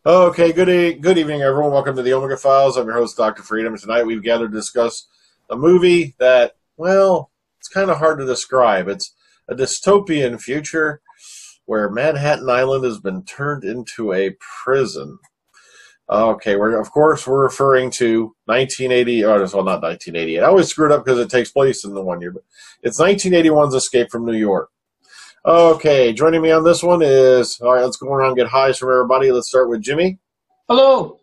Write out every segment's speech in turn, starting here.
Okay, good evening, everyone. Welcome to the Omega Files. I'm your host, Dr. Freedom. Tonight we've gathered to discuss a movie that, well, it's kind of hard to describe. It's a dystopian future where Manhattan Island has been turned into a prison. Okay, we're referring to 1980, well, not 1988. I always screw it up because it takes place in the one year, but it's 1981's Escape from New York. Okay, joining me on this one is, all right, let's go around and get highs from everybody. Let's start with Jimmy. Hello.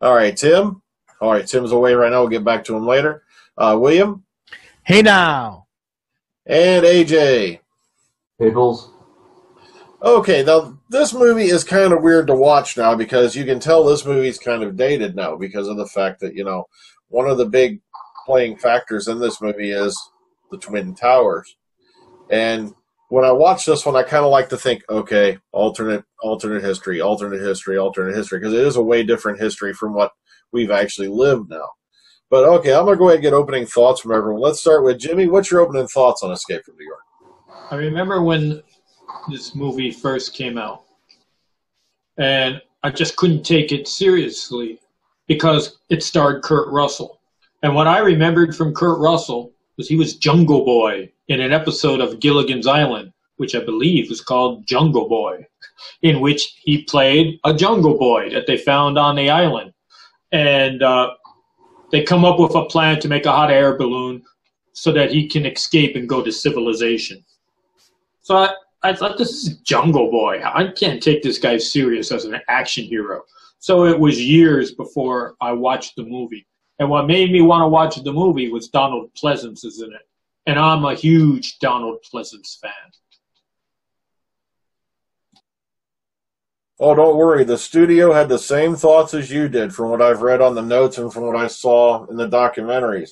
All right, Tim. All right, Tim's away right now. We'll get back to him later. William. Hey now. And AJ. Peoples. Okay, now this movie is kind of weird to watch now because you can tell this movie's kind of dated now because of the fact that, you know, one of the big playing factors in this movie is the Twin Towers. And when I watch this one, I kind of like to think, okay, alternate history, because it is a way different history from what we've actually lived now. But okay, I'm going to go ahead and get opening thoughts from everyone. Let's start with Jimmy. What's your opening thoughts on Escape from New York? I remember when this movie first came out, and I just couldn't take it seriously because it starred Kurt Russell. And what I remembered from Kurt Russell was he was Jungle Boy in an episode of Gilligan's Island, which I believe was called Jungle Boy, in which he played a jungle boy that they found on the island. And they come up with a plan to make a hot air balloon so that he can escape and go to civilization. So I thought, this is Jungle Boy. I can't take this guy serious as an action hero. So it was years before I watched the movie. And what made me want to watch the movie was Donald Pleasence is in it. And I'm a huge Donald Pleasence fan. Oh, don't worry. The studio had the same thoughts as you did from what I've read on the notes and from what I saw in the documentaries.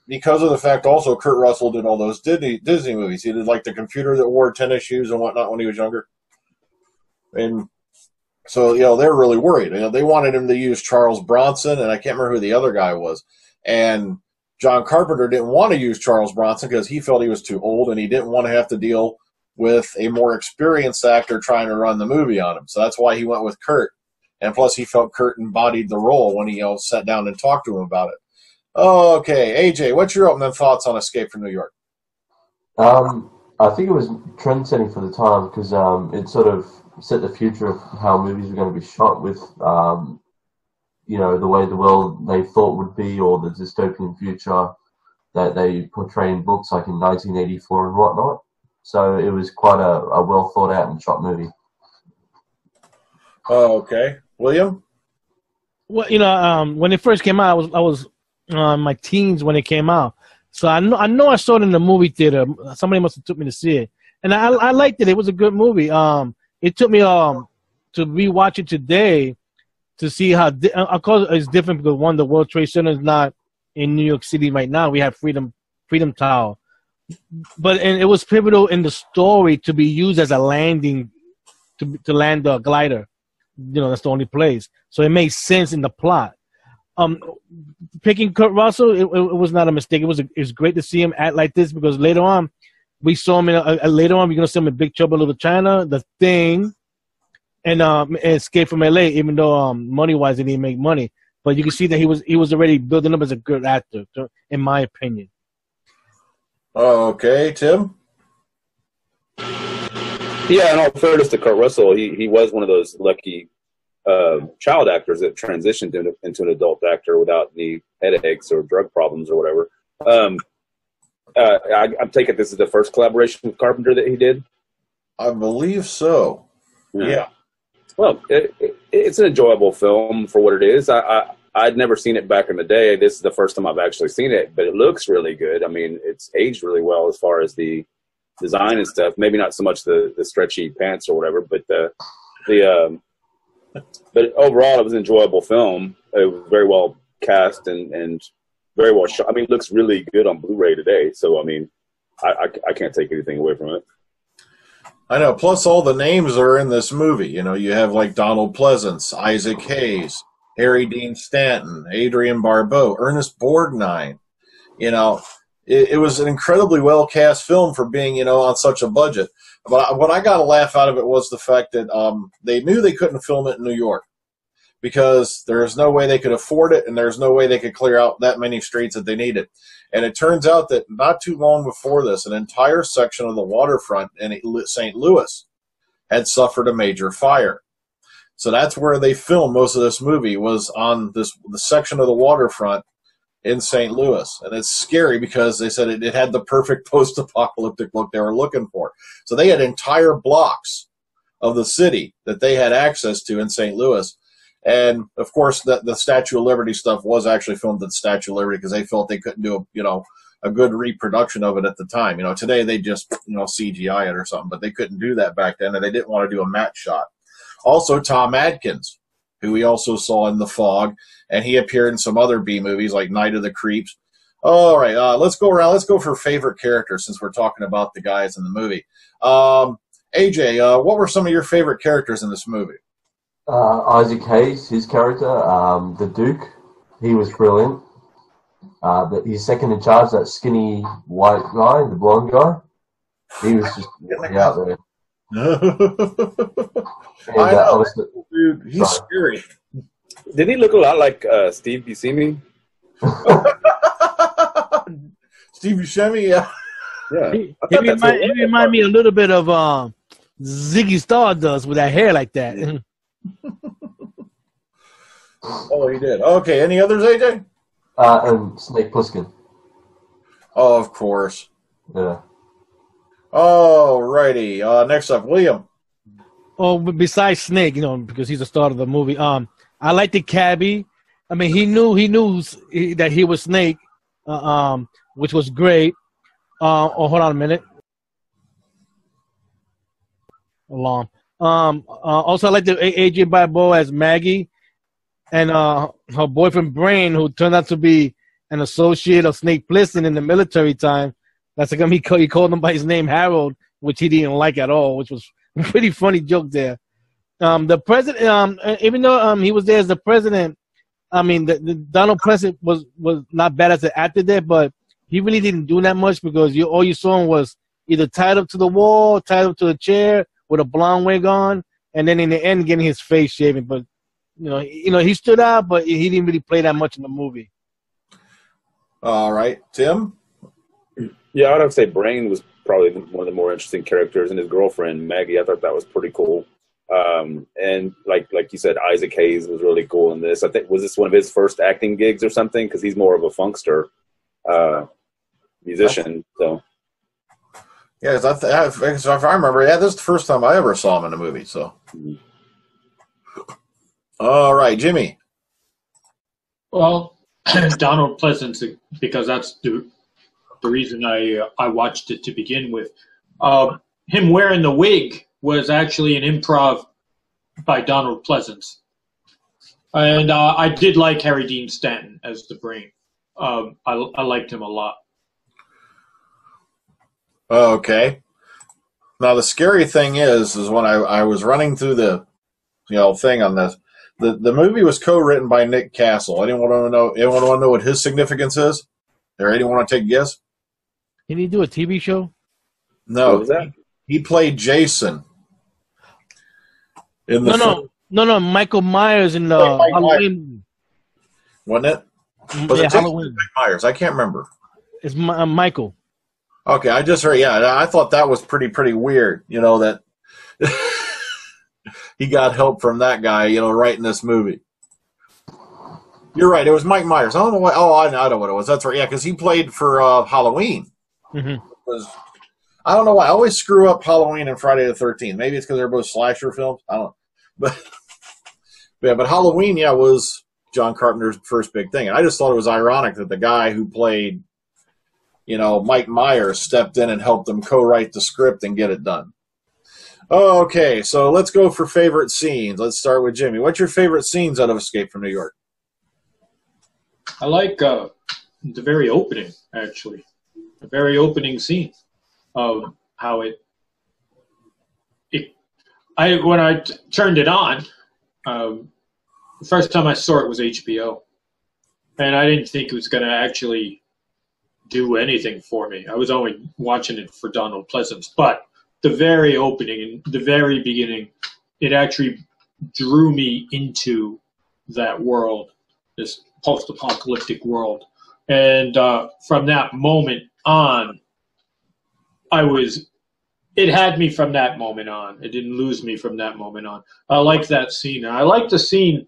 Because of the fact also Kurt Russell did all those Disney movies. He did like the computer that wore tennis shoes and whatnot when he was younger. And so, you know, they're really worried. You know, they wanted him to use Charles Bronson, and I can't remember who the other guy was. And John Carpenter didn't want to use Charles Bronson because he felt he was too old and he didn't want to have to deal with a more experienced actor trying to run the movie on him. So that's why he went with Kurt. And plus he felt Kurt embodied the role when he, you know, sat down and talked to him about it. Okay, AJ, what's your opening thoughts on Escape from New York? I think it was trend-setting for the time because it sort of set the future of how movies were going to be shot with, you know, the way the world they thought would be or the dystopian future that they portray in books like in 1984 and whatnot. So it was quite a well-thought-out and shot movie. Okay. William? Well, you know, when it first came out, I was my teens when it came out. So I know I saw it in the movie theater. Somebody must have took me to see it. And I liked it. It was a good movie. It took me to rewatch it today to see how of course it's different because one, the World Trade Center is not in New York City right now. We have Freedom Tower. And it was pivotal in the story to be used as a landing to land the glider. You know, that's the only place. So it made sense in the plot. Picking Kurt Russell, it was not a mistake. It was great to see him act like this because later on, we saw him later on. We're gonna see him in Big Trouble in Little China, The Thing, and Escape from LA. Even though money wise, he didn't make money, but you can see that he was already building up as a good actor, in my opinion. Okay, Tim. Yeah, in all fairness to Kurt Russell, he was one of those lucky child actors that transitioned into an adult actor without any headaches or drug problems or whatever. I'm taking this as the first collaboration with Carpenter that he did. I believe so. Yeah. Well, it's an enjoyable film for what it is. I'd never seen it back in the day. This is the first time I've actually seen it, but it looks really good. I mean, it's aged really well as far as the design and stuff. Maybe not so much the stretchy pants or whatever, but but overall, it was an enjoyable film. It was very well cast and very well shot. I mean, it looks really good on Blu-ray today. So, I mean, I can't take anything away from it. I know. Plus, all the names are in this movie. You know, you have like Donald Pleasence, Isaac Hayes, Harry Dean Stanton, Adrian Barbeau, Ernest Borgnine. You know, it was an incredibly well cast film for being, on such a budget. But what I got a laugh out of it was the fact that they knew they couldn't film it in New York because there's no way they could afford it, and there's no way they could clear out that many streets that they needed. And it turns out that not too long before this, an entire section of the waterfront in St. Louis had suffered a major fire. So that's where they filmed most of this movie, was on the section of the waterfront in St. Louis. And it's scary because they said it had the perfect post-apocalyptic look they were looking for. So they had entire blocks of the city that they had access to in St. Louis. And, of course, the Statue of Liberty stuff was actually filmed at the Statue of Liberty because they felt they couldn't do a good reproduction of it at the time. Today they just, CGI it or something, but they couldn't do that back then, and they didn't want to do a matte shot. Also, Tom Adkins, who we also saw in The Fog, and he appeared in some other B movies like Night of the Creeps. All right, let's go around. Let's go for favorite characters since we're talking about the guys in the movie. AJ, what were some of your favorite characters in this movie? Isaac Hayes, his character, the Duke, he was brilliant. His second in charge, that skinny white guy, the blonde guy, he was just way out there. And, I know, dude, he's scary. Did he look a lot like Steve Buscemi? Steve Buscemi, yeah. Yeah. He remind me a little bit of Ziggy Stardust with that hair like that. Oh, he did. Okay, any others, AJ? And Snake Plissken. Oh, of course. Yeah. All righty. Next up, William. Oh, but besides Snake, because he's the star of the movie. I like the cabbie. I mean, he knew that he was Snake, which was great. Hold on a minute. Alarm. Also, I like the AJ Balboa as Maggie, and her boyfriend Brain, who turned out to be an associate of Snake Plissken in the military time. That's like he called him by his name Harold, which he didn't like at all, which was a pretty funny joke there. The president, even though he was there as the president, I mean, the Donald Pleasant was not bad as an actor there, but he really didn't do that much because all you saw him was either tied up to the wall, tied up to a chair with a blonde wig on, and then in the end getting his face shaven. But he stood out, but he didn't really play that much in the movie. All right, Tim. Yeah, I would say Brain was probably one of the more interesting characters, and his girlfriend Maggie. I thought that was pretty cool. And like you said, Isaac Hayes was really cool in this. I think was this one of his first acting gigs or something because he's more of a funkster musician. So yeah, if I remember, this is the first time I ever saw him in a movie. So all right, Jimmy. Well, Donald Pleasance, because that's the reason I watched it to begin with. Him wearing the wig was actually an improv by Donald Pleasance. And I did like Harry Dean Stanton as the Brain. I liked him a lot. Okay. Now, the scary thing is when I was running through the thing on this, the movie was co-written by Nick Castle. Anyone want to know what his significance is? Or anyone want to take a guess? Did he do a TV show? No. What was that? He played Jason. No, Michael Myers in the Halloween. Wasn't it? Was it Halloween? Mike Myers? I can't remember. It's Michael. Okay, I just heard. Yeah, I thought that was pretty weird. That he got help from that guy. Writing this movie. You're right. It was Mike Myers. I don't know why. Oh, I know what it was. That's right. Yeah, because he played for Halloween. Mm-hmm. I don't know why. I always screw up Halloween and Friday the 13th. Maybe it's because they're both slasher films. I don't know. But Halloween, was John Carpenter's first big thing. And I just thought it was ironic that the guy who played, Mike Myers stepped in and helped them co-write the script and get it done. Okay, so let's go for favorite scenes. Let's start with Jimmy. What's your favorite scenes out of Escape from New York? I like the very opening, actually. The very opening scene of how when I turned it on, the first time I saw it was HBO. And I didn't think it was going to actually do anything for me. I was only watching it for Donald Pleasance. But the very opening, the very beginning, it actually drew me into that world, this post-apocalyptic world. And from that moment on, it had me from that moment on. It didn't lose me from that moment on. I like that scene. I like the scene,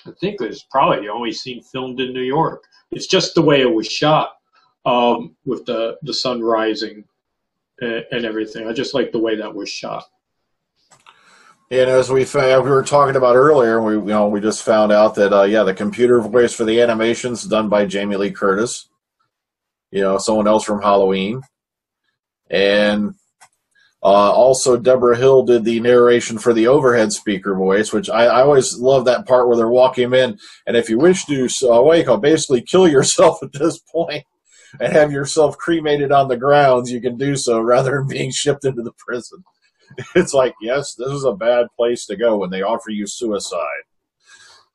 I think it was probably the only scene filmed in New York. It's just the way it was shot, with the sun rising and everything. I just like the way that was shot. And as we were talking about earlier, we just found out that the computer voice for the animations is done by Jamie Lee Curtis. Someone else from Halloween, and also Deborah Hill did the narration for the overhead speaker voice, which I always love that part where they're walking in, and if you wish to basically kill yourself at this point and have yourself cremated on the grounds, you can do so rather than being shipped into the prison. It's like, yes, this is a bad place to go when they offer you suicide.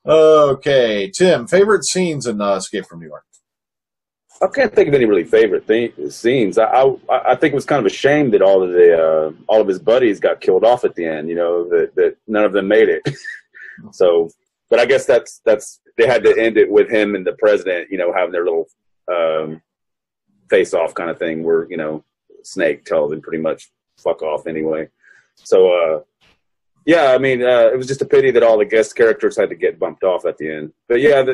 Okay, Tim, favorite scenes in Escape from New York? I can't think of any really favorite scenes. I think it was kind of a shame that all of his buddies got killed off at the end. That none of them made it. So, but I guess that's they had to end it with him and the president, having their little face off kind of thing, where Snake tells him pretty much fuck off anyway. So, yeah, I mean, it was just a pity that all the guest characters had to get bumped off at the end. But yeah,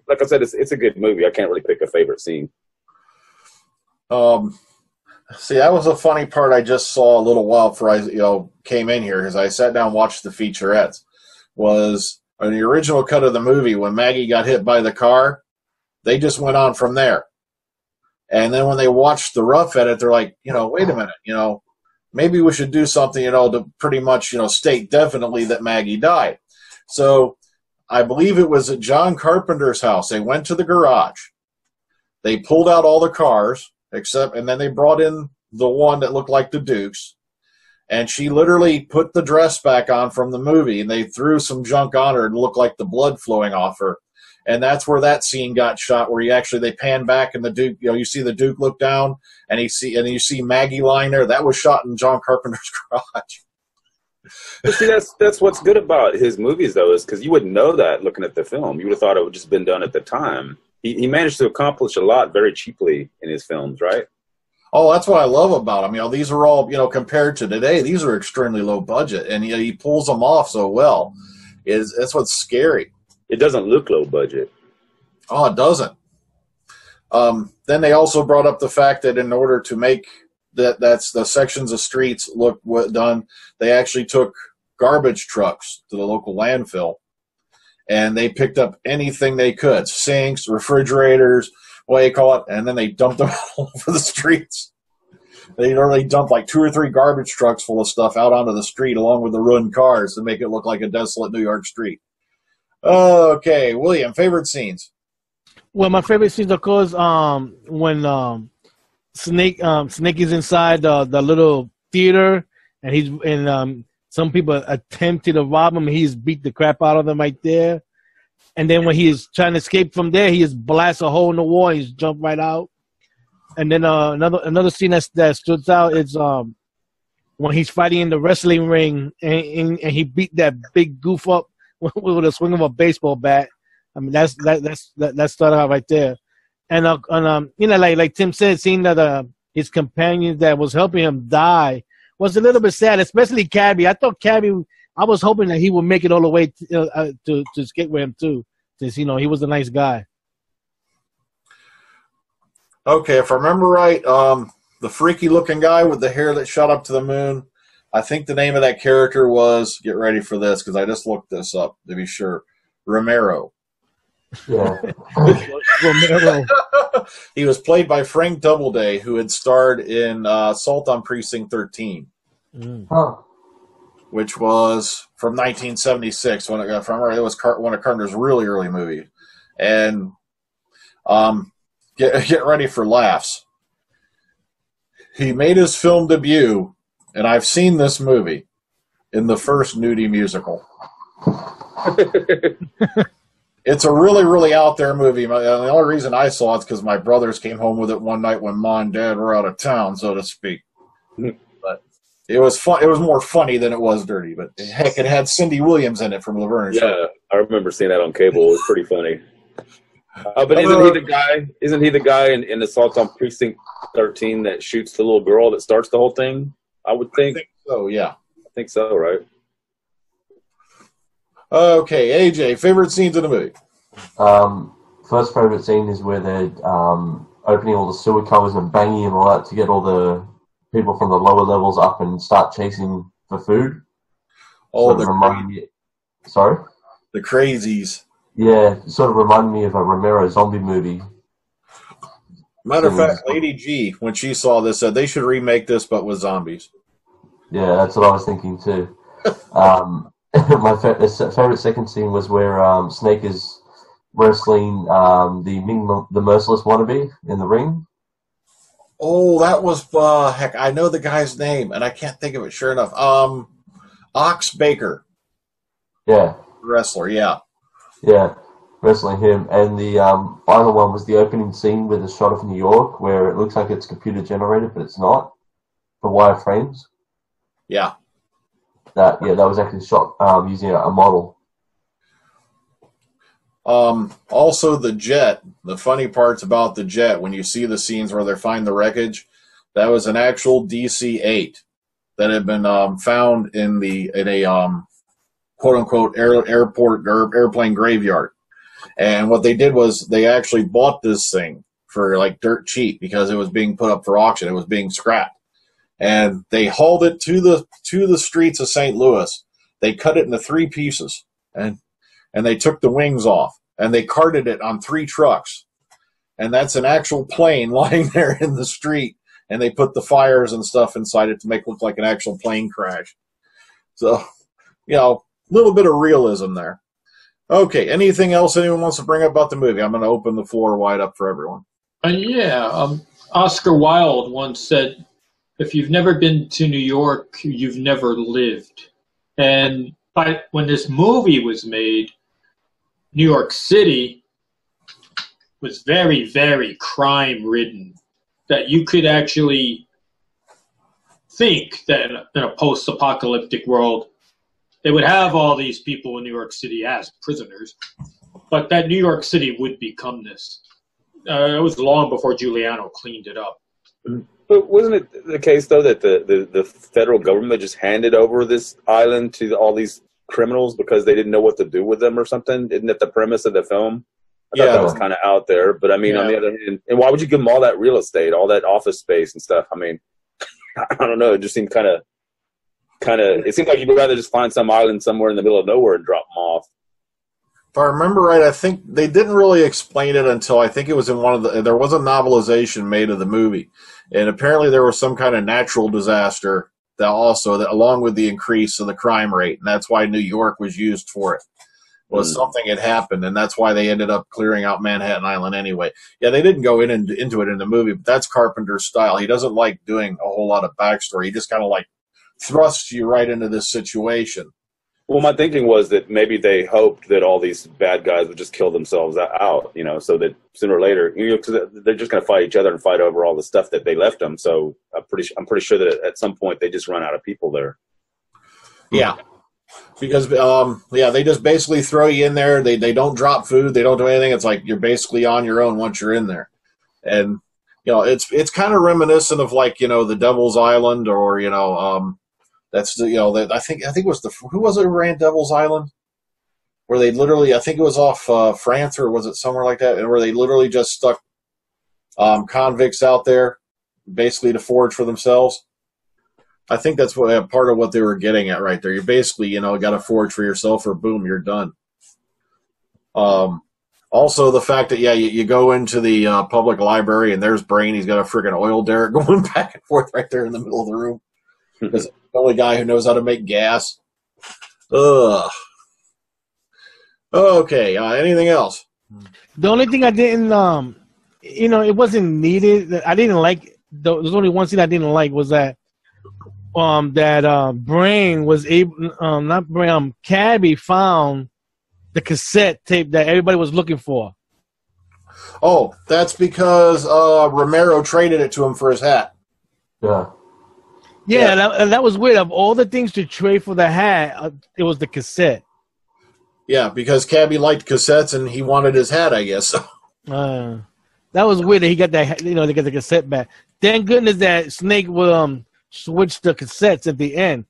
like I said, it's a good movie. I can't really pick a favorite scene. See, that was a funny part I just saw a little while before I came in here, because I sat down and watched the featurettes. Was in the original cut of the movie, when Maggie got hit by the car, they just went on from there. And then when they watched the rough edit, they're like, wait a minute, maybe we should do something, to pretty much, state definitely that Maggie died. So I believe it was at John Carpenter's house. They went to the garage. They pulled out all the cars, and then they brought in the one that looked like the Duke's. And she literally put the dress back on from the movie, and they threw some junk on her and looked like the blood flowing off her. And that's where that scene got shot, where they pan back and the Duke, you see the Duke look down, and you see Maggie lying there. That was shot in John Carpenter's garage. But see, that's what's good about his movies, though, is because you wouldn't know that looking at the film. You would have thought it would just been done at the time. He managed to accomplish a lot very cheaply in his films, right? Oh, that's what I love about him. These are all, compared to today, these are extremely low budget, and he pulls them off so well. That's what's scary. It doesn't look low budget. Oh, it doesn't. Then they also brought up the fact that in order to make that's the sections of streets look done, they actually took garbage trucks to the local landfill, and they picked up anything they could, sinks, refrigerators, and then they dumped them all over the streets. They literally dumped like 2 or 3 garbage trucks full of stuff out onto the street along with the ruined cars to make it look like a desolate New York street. Okay, William, favorite scenes? Well, my favorite scenes, of course, when Snake is inside the little theater, and some people attempted to rob him. He's beat the crap out of them right there. And then when he's trying to escape from there, he just blasts a hole in the wall. He's jumped right out. And then another scene that stood out is when he's fighting in the wrestling ring, and he beat that big goof up with a swing of a baseball bat. I mean, that started out right there. And like Tim said, seeing that his companion that was helping him die was a little bit sad, especially Cabby. I was hoping that he would make it all the way to escape with him too, since he was a nice guy. Okay, if I remember right, the freaky looking guy with the hair that shot up to the moon, I think the name of that character was, get ready for this because I just looked this up to be sure, Romero. Yeah. Romero. He was played by Frank Doubleday, who had starred in Assault on Precinct 13, which was from 1976. It was one of Carpenter's really early movies. And get ready for laughs. He made his film debut, and I've seen this movie, in the first nudie musical. It's a really, really out there movie. The only reason I saw it's because my brothers came home with it one night when Mom and Dad were out of town, so to speak. But it was fun. It was more funny than it was dirty. But heck, it had Cindy Williams in it from Laverne. Yeah, I remember seeing that on cable. It was pretty funny. But isn't he the guy? Isn't he the guy in Assault on Precinct 13 that shoots the little girl that starts the whole thing? I would think. I think so. Yeah. I think so. Right. Okay, AJ, favorite scenes in the movie? First favorite scene is where they're opening all the sewer covers and banging and all that to get all the people from the lower levels up and start chasing for food. Oh, Sorry? The crazies. Yeah, it sort of reminded me of a Romero zombie movie. Matter of fact, Lady G, when she saw this, said they should remake this but with zombies. Yeah, that's what I was thinking too. My favorite second scene was where Snake is wrestling the Merciless wannabe in the ring. Oh, that was heck! I know the guy's name, and I can't think of it. Sure enough, Ox Baker. Yeah, wrestler. Yeah, wrestling him. And the final one was the opening scene with a shot of New York, where it looks like it's computer generated, but it's not. The wireframes. Yeah. That was actually shot using a model. Also, the jet. The funny parts about the jet, when you see the scenes where they find the wreckage, that was an actual DC-8 that had been found in a quote unquote airport or airplane graveyard. And what they did was they actually bought this thing for like dirt cheap because it was being put up for auction. It was being scrapped. And they hauled it to the streets of St. Louis. They cut it into 3 pieces, and they took the wings off, and they carted it on 3 trucks. And that's an actual plane lying there in the street, and they put the fires and stuff inside it to make it look like an actual plane crash. So, a little bit of realism there. Okay, anything else anyone wants to bring up about the movie? I'm going to open the floor wide up for everyone. Oscar Wilde once said, if you've never been to New York, you've never lived. And when this movie was made, New York City was very, very crime-ridden. That you could actually think that in a post-apocalyptic world, they would have all these people in New York City as prisoners, but that New York City would become this. It was long before Giuliano cleaned it up. But wasn't it the case, though, that the federal government just handed over this island to all these criminals because they didn't know what to do with them or something? Isn't that the premise of the film? I thought that was kind of out there. But, I mean, on the other hand, and why would you give them all that real estate, all that office space and stuff? I mean, I don't know. It just seemed kind of, it seemed like you'd rather just find some island somewhere in the middle of nowhere and drop them off. If I remember right, I think they didn't really explain it until I think it was in there was a novelization made of the movie. And apparently there was some kind of natural disaster that along with the increase of the crime rate, and that's why New York was used for it, was something had happened, and that's why they ended up clearing out Manhattan Island anyway. Yeah, they didn't go into it in the movie, but that's Carpenter's style. He doesn't like doing a whole lot of backstory. He just kind of like thrusts you right into this situation. Well, my thinking was that maybe they hoped that all these bad guys would just kill themselves out, so that sooner or later, because they're just going to fight each other and fight over all the stuff that they left them. So I'm pretty sure that at some point they just run out of people there. Yeah, because they just basically throw you in there. They don't drop food. They don't do anything. It's like you're basically on your own once you're in there, and it's kind of reminiscent of like the Devil's Island or that's I think it was who was it who ran Devil's Island, where they literally, I think it was off France or was it somewhere like that, and where they literally just stuck convicts out there basically to forage for themselves. I think that's part of what they were getting at right there. You basically got to forage for yourself or boom, you're done. Also the fact that you go into the public library and there's Brain. He's got a friggin' oil derrick going back and forth right there in the middle of the room. Because the only guy who knows how to make gas. Ugh. Okay, anything else? The only thing I didn't, it wasn't needed. I didn't like. There's only one scene I didn't like was that, Brain was able, not Brain, Cabby found the cassette tape that everybody was looking for. Oh, that's because Romero traded it to him for his hat. Yeah. Yeah, that was weird. Of all the things to trade for the hat, it was the cassette. Yeah, because Cabby liked cassettes and he wanted his hat, I guess. That was weird that he got that. You know, they got the cassette back. Thank goodness that Snake will switch the cassettes at the end,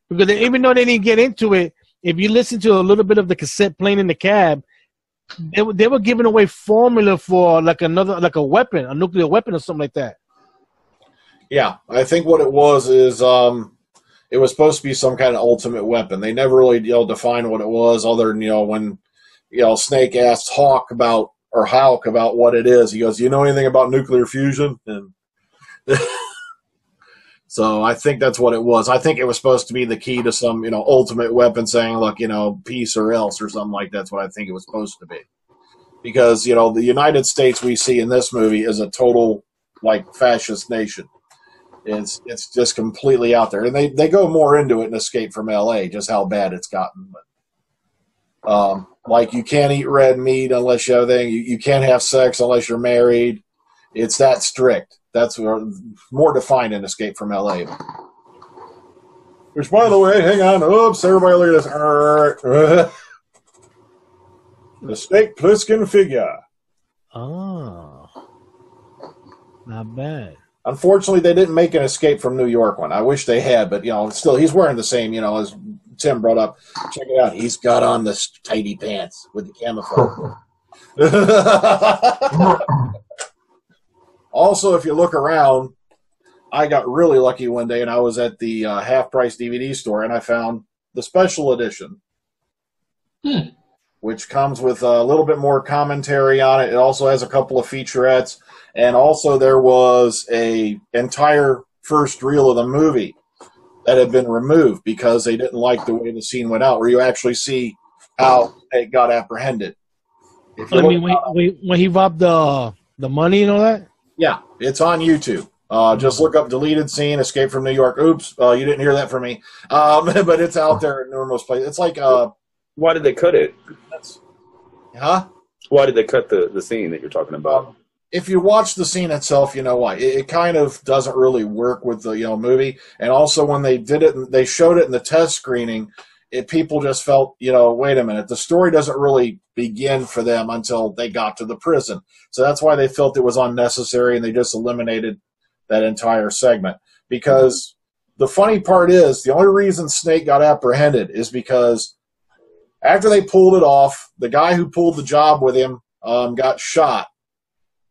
because even though they didn't get into it, if you listen to a little bit of the cassette playing in the cab, they were giving away formula for like a weapon, a nuclear weapon or something like that. Yeah, I think what it was is it was supposed to be some kind of ultimate weapon. They never really defined what it was, other than when Snake asked Hawk about what it is. He goes, "Do you know anything about nuclear fusion?" And so I think that's what it was. I think it was supposed to be the key to some ultimate weapon, saying, "Look, peace or else," or something like that. That's what I think it was supposed to be. Because the United States we see in this movie is a total fascist nation. It's just completely out there, and they go more into it in Escape from L.A. just how bad it's gotten. But you can't eat red meat unless you have anything. You can't have sex unless you're married. It's that strict. That's more defined in Escape from L.A. Which, by the way, hang on. Oops, everybody look at this. The Snake Plissken figure. Oh, not bad. Unfortunately, they didn't make an Escape from New York one. I wish they had, but still, he's wearing the same. As Tim brought up, check it out. He's got on the tighty pants with the camouflage. Also, if you look around, I got really lucky one day, and I was at the half-price DVD store, and I found the special edition, which comes with a little bit more commentary on it. It also has a couple of featurettes, and also there was a entire first reel of the movie that had been removed because they didn't like the way the scene went out, where you actually see how it got apprehended. I mean, when he robbed the money and all that? Yeah, it's on YouTube. Just look up deleted scene, Escape from New York. Oops, you didn't hear that from me. But it's out there in numerous places. It's like... why did they cut it? Huh? Why did they cut the scene that you're talking about? If you watch the scene itself, you know why. It kind of doesn't really work with the movie. And also when they did it, they showed it in the test screening, people just felt, wait a minute, the story doesn't really begin for them until they got to the prison. So that's why they felt it was unnecessary, and they just eliminated that entire segment. Because the funny part is, the only reason Snake got apprehended is because after they pulled it off, the guy who pulled the job with him got shot.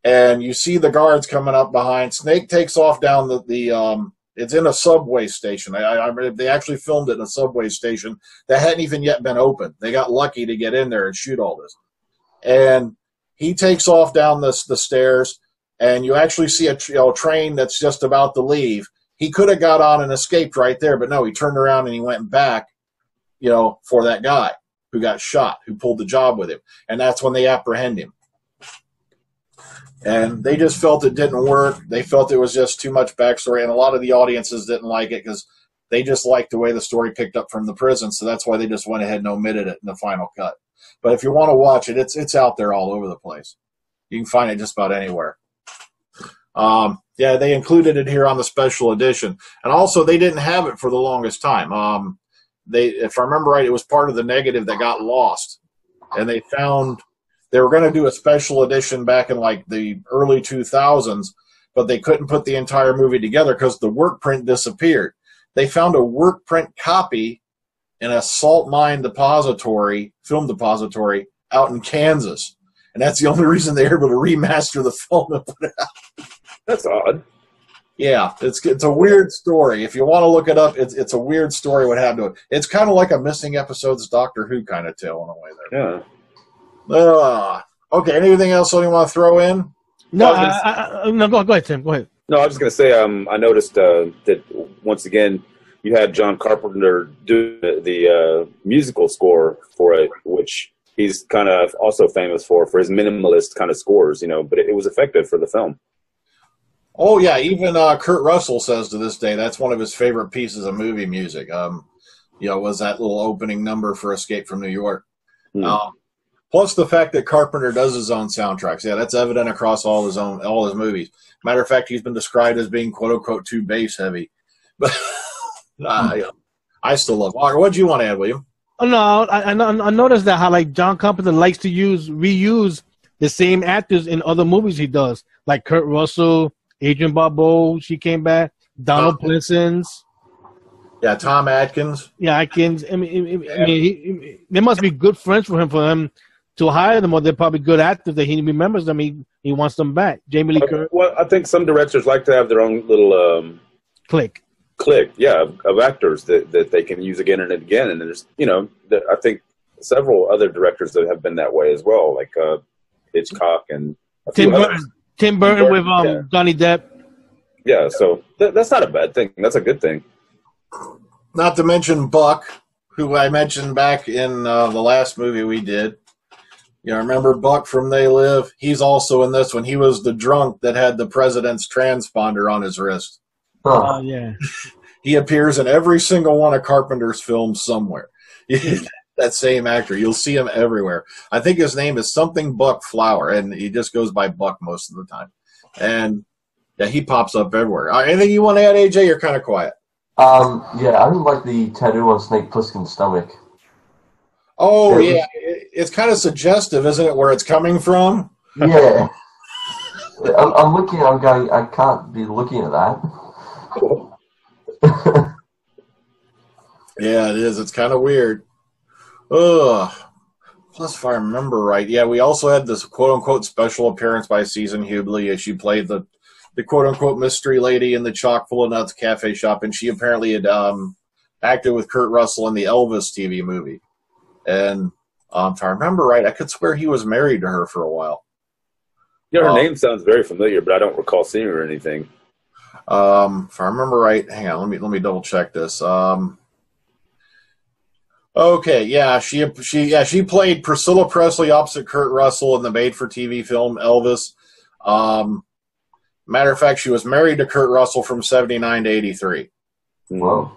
And you see the guards coming up behind. Snake takes off down the it's in a subway station. They actually filmed it in a subway station that hadn't even yet been opened. They got lucky to get in there and shoot all this. And he takes off down the stairs, and you actually see a train that's just about to leave. He could have got on and escaped right there, but no, he turned around and he went back, for that guy who got shot, who pulled the job with him. And that's when they apprehend him. And they just felt it didn't work. They felt it was just too much backstory, and a lot of the audiences didn't like it because they just liked the way the story picked up from the prison, so that's why they just went ahead and omitted it in the final cut. But if you want to watch it, it's out there all over the place. You can find it just about anywhere. Yeah, they included it here on the special edition. And also, they didn't have it for the longest time. If I remember right, it was part of the negative that got lost. And they found... They were going to do a special edition back in the early 2000s, but they couldn't put the entire movie together because the work print disappeared. They found a work print copy in a salt mine film depository out in Kansas. And that's the only reason they were able to remaster the film and put it out. That's odd. Yeah, it's a weird story. If you want to look it up, it's a weird story what happened to it. It's kind of like a missing episodes Doctor Who kind of tale in a way there. Yeah. Okay, anything else you want to throw in? No, no, go ahead, Tim. Go ahead. No, I was just going to say, I noticed that once again, you had John Carpenter do the musical score for it, which he's kind of also famous for his minimalist kind of scores, but it was effective for the film. Oh, yeah, even Kurt Russell says to this day that's one of his favorite pieces of movie music, was that little opening number for Escape from New York. Plus the fact that Carpenter does his own soundtracks. Yeah, that's evident across all his movies. Matter of fact, he's been described as being "quote unquote" too bass heavy. But I still love Walker. What do you want to add, William? Oh, no, I noticed that how like John Carpenter likes to reuse the same actors in other movies he does, like Kurt Russell, Adrienne Barbeau. She came back. Donald Pleasence. Yeah, Tom Atkins. Yeah, Atkins. I mean, they must be good friends for him to hire them, or they're probably good actors that he remembers them. He wants them back. Jamie Lee Curtis. Well, I think some directors like to have their own little clique, yeah, of actors that they can use again and again. And there's, I think several other directors that have been that way as well, like Hitchcock and Tim Burton with Johnny Depp. Yeah, so that's not a bad thing. That's a good thing. Not to mention Buck, who I mentioned back in the last movie we did. Remember Buck from They Live? He's also in this one. He was the drunk that had the president's transponder on his wrist. Oh, yeah. He appears in every single one of Carpenter's films somewhere. That same actor. You'll see him everywhere. I think his name is something Buck Flower, and he just goes by Buck most of the time. And, yeah, he pops up everywhere. Anything you want to add, AJ? You're kind of quiet. Yeah, I didn't like the tattoo on Snake Plissken's stomach. Oh, yeah. It's kind of suggestive, isn't it, where it's coming from? Yeah. I'm looking, I'm going, I can't be looking at that. Yeah, it is. It's kind of weird. Ugh. Plus, if I remember right, yeah, we also had this quote-unquote special appearance by Susan Hubley as she played the quote-unquote mystery lady in the Chock full of Nuts cafe shop, and she apparently had acted with Kurt Russell in the Elvis TV movie. And if I remember right, I could swear he was married to her for a while. Yeah, her name sounds very familiar, but I don't recall seeing her or anything. If I remember right, hang on, let me double check this. Okay, yeah, she played Priscilla Presley opposite Kurt Russell in the made-for-TV film Elvis. Matter of fact, she was married to Kurt Russell from 79 to 83. Whoa.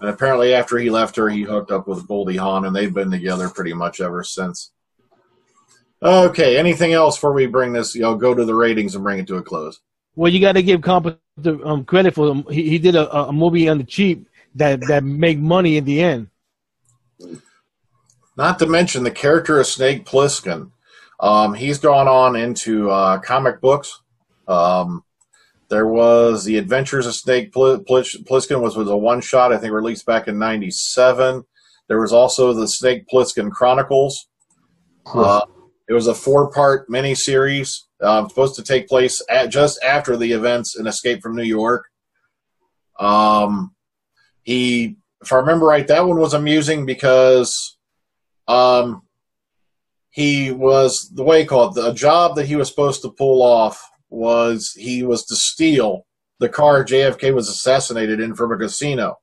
And apparently after he left her, he hooked up with Goldie Hawn, and they've been together pretty much ever since. Okay, anything else before we bring this, go to the ratings and bring it to a close? Well, you got to give Carpenter credit for him. He did a movie on the cheap that made money in the end. Not to mention the character of Snake Plissken. He's gone on into comic books. There was The Adventures of Snake Plissken was a one-shot, I think, released back in 97. There was also the Snake Plissken Chronicles. It was a 4-part miniseries supposed to take place just after the events in Escape from New York. If I remember right, that one was amusing because he was, the way he called it, the job that he was supposed to pull off was he was to steal the car JFK was assassinated in from a casino.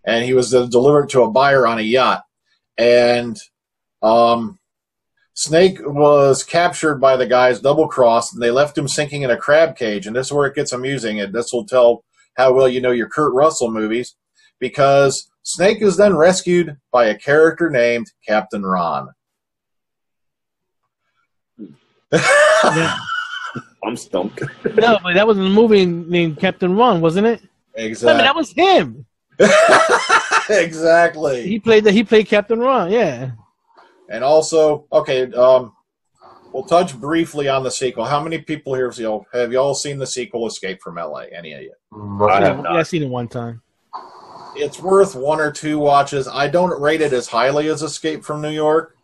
And he was to deliver it to a buyer on a yacht. And Snake was captured by the guys, double-crossed, and they left him sinking in a crab cage. And this is where it gets amusing, and this will tell how well you know your Kurt Russell movies, because Snake is then rescued by a character named Captain Ron. Yeah. I'm stumped. No, but that was a movie named Captain Ron, wasn't it? Exactly. I mean, that was him. Exactly. He played Captain Ron, yeah. And also, okay, we'll touch briefly on the sequel. How many people here have y'all seen the sequel, Escape from L.A.? Any of you? I have not. Yeah, I've seen it one time. It's worth 1 or 2 watches. I don't rate it as highly as Escape from New York.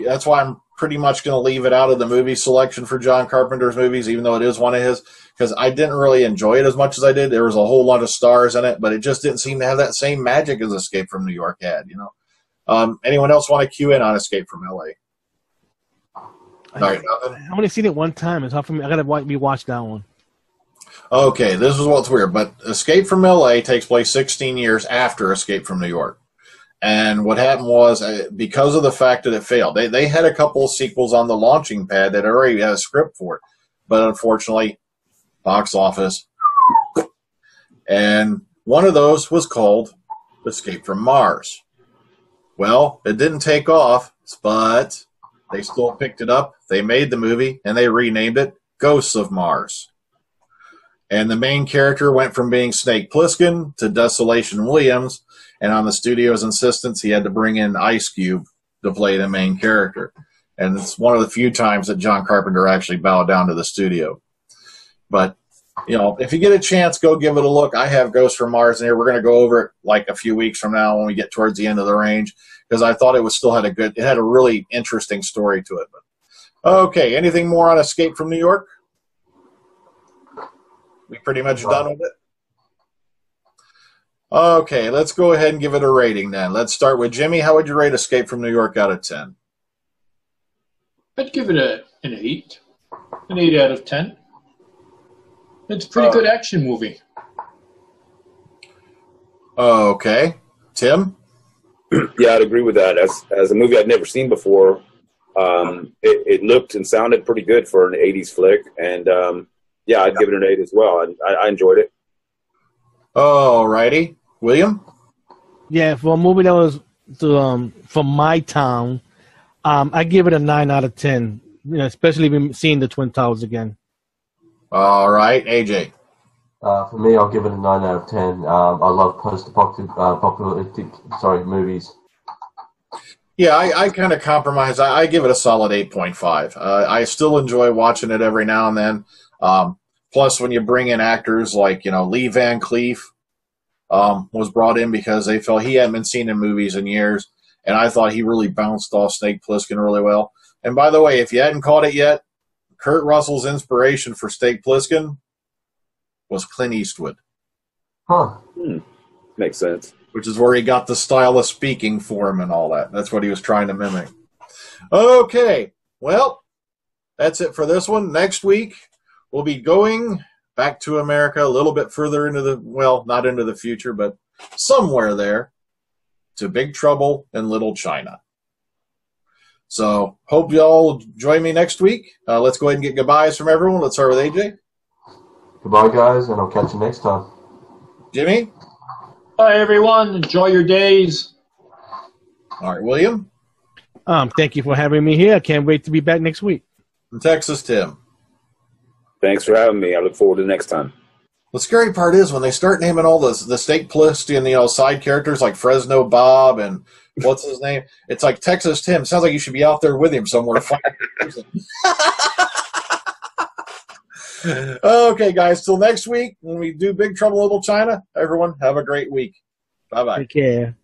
That's why I'm pretty much going to leave it out of the movie selection for John Carpenter's movies, even though it is one of his, because I didn't really enjoy it as much as I did. There was a whole lot of stars in it, but it just didn't seem to have that same magic as Escape from New York had, Anyone else want to cue in on Escape from L.A.? All right, nothing? I've only seen it one time. It's hard for me. I got to rewatch that one. Okay, this is what's weird, but Escape from L.A. takes place 16 years after Escape from New York. And what happened was, because of the fact that it failed, they had a couple of sequels on the launching pad that already had a script for it. But unfortunately, box office. And one of those was called Escape from Mars. Well, it didn't take off, but they still picked it up. They made the movie, and they renamed it Ghosts of Mars. And the main character went from being Snake Plissken to Desolation Williams, and on the studio's insistence, he had to bring in Ice Cube to play the main character. And it's one of the few times that John Carpenter actually bowed down to the studio. But, you know, if you get a chance, go give it a look. I have Ghosts from Mars in here. We're going to go over it like a few weeks from now when we get towards the end of the range, because I thought it had a really interesting story to it. But, okay, anything more on Escape from New York? We pretty much done with it? Okay, let's go ahead and give it a rating then. Let's start with Jimmy. How would you rate Escape from New York out of 10? I'd give it an 8. An 8 out of 10. It's a pretty good action movie. Okay. Tim? Yeah, I'd agree with that. As a movie I'd never seen before, it looked and sounded pretty good for an 80s flick. And, yeah, I'd give it an 8 as well. I enjoyed it. All righty. William? Yeah, for a movie that was from my town, I give it a 9 out of 10. You know, especially seeing the Twin Towers again. All right, AJ. For me, I'll give it a 9 out of 10. I love post-apocalyptic movies. Yeah, I kind of compromise. I give it a solid 8.5. I still enjoy watching it every now and then. Plus, when you bring in actors like, you know, Lee Van Cleef was brought in because they felt he hadn't been seen in movies in years, and I thought he really bounced off Snake Plissken really well. And by the way, if you hadn't caught it yet, Kurt Russell's inspiration for Snake Plissken was Clint Eastwood. Huh. Makes sense. Which is where he got the style of speaking for him and all that. That's what he was trying to mimic. Okay, well, that's it for this one. Next week, we'll be going back to America a little bit further into the, well, not into the future, but somewhere there, to Big Trouble in Little China. So, hope y'all join me next week. Let's go ahead and get goodbyes from everyone. Let's start with AJ. Goodbye, guys, and I'll catch you next time. Jimmy? Bye, everyone. Enjoy your days. All right, William? Thank you for having me here. I can't wait to be back next week. From Texas, Tim. Thanks for having me. I look forward to the next time. The scary part is when they start naming all the Snake Plissken, you know, side characters like Fresno Bob and what's his name? It's like Texas Tim. Sounds like you should be out there with him somewhere. Okay, guys. Till next week when we do Big Trouble in Little China, everyone have a great week. Bye-bye. Take care.